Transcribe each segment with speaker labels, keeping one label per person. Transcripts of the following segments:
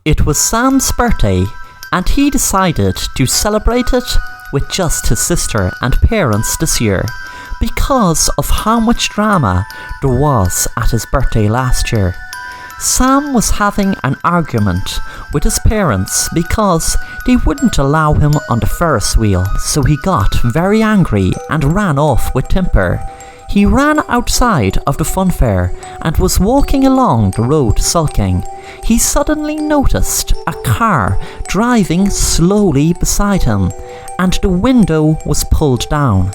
Speaker 1: It was Sam's birthday, and he decided to celebrate it with just his sister and parents this year because of how much drama there was at his birthday last year. Sam was having an argument with his parents because they wouldn't allow him on the Ferris wheel, so he got very angry and ran off with temper. He ran outside of the fun fair and was walking along the road sulking. He suddenly noticed a car driving slowly beside him, and the window was pulled down.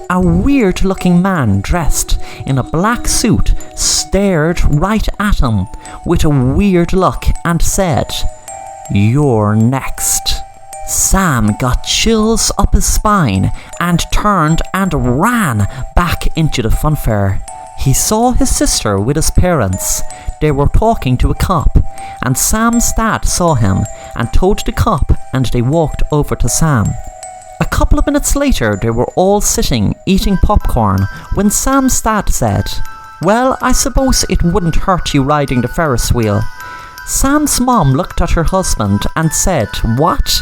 Speaker 1: A weird-looking man dressed in a black suit stared right at him with a weird look and said, "You're next." Sam got chills up his spine and turned and ran back into the fun fair. He saw his sister with his parents. They were talking to a cop, and Sam's dad saw him and told the cop, and they walked over to Sam. A couple of minutes later, they were all sitting eating popcorn when Sam's dad said, "Well, I suppose it wouldn't hurt you riding the Ferris wheel." Sam's mom looked at her husband and said, "What?"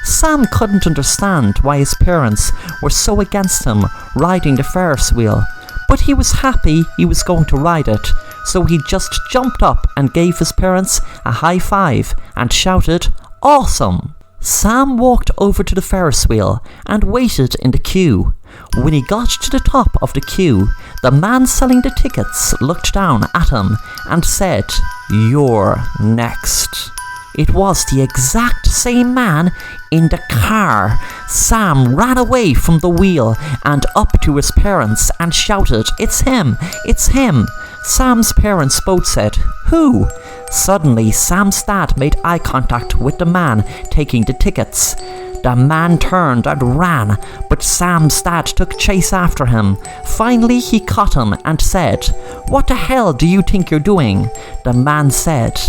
Speaker 1: Sam couldn't understand why his parents were so against him riding the Ferris wheel, but he was happy he was going to ride it, so he just jumped up and gave his parents a high five and shouted, "Awesome!" Sam walked over to the Ferris wheel and waited in the queue. When he got to the top of the queue, the man selling the tickets looked down at him and said, "You're next." It was the exact same man in the car. Sam ran away from the wheel and up to his parents and shouted, "It's him! It's him!" Sam's parents both said, "Who?" Suddenly, Sam's dad made eye contact with the man taking the tickets. The man turned and ran, but Sam's dad took chase after him. Finally, he caught him and said, "What the hell do you think you're doing?" The man said,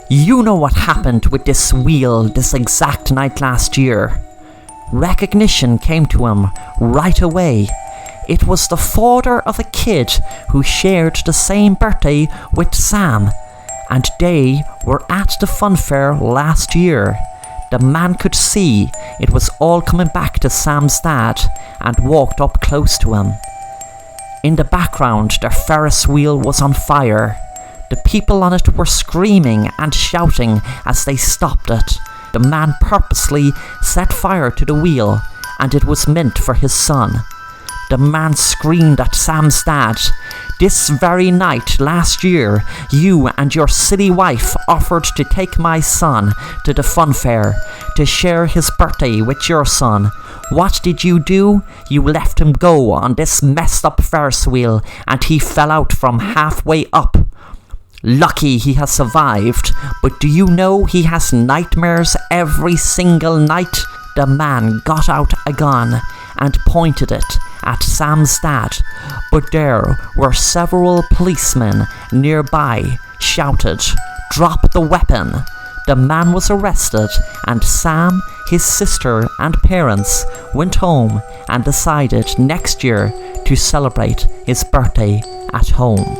Speaker 1: "You know what happened with this wheel this exact night last year." Recognition came to him right away. It was the father of a kid who shared the same birthday with Sam, and they were at the fun fair last year. The man could see it was all coming back to Sam's dad and walked up close to him. In the background, the Ferris wheel was on fire. The people on it were screaming and shouting as they stopped it. The man purposely set fire to the wheel, and it was meant for his son. The man screamed at Sam's dad, "This very night last year, you and your silly wife offered to take my son to the fun fair to share his birthday with your son. What did you do? You left him go on this messed up Ferris wheel, and he fell out from halfway up. Lucky he has survived, but do you know he has nightmares every single night?" The man got out a gun and pointed it at Sam's dad, but there were several policemen nearby shouted, "Drop the weapon." The man was arrested, and Sam, his sister and parents went home and decided next year to celebrate his birthday at home.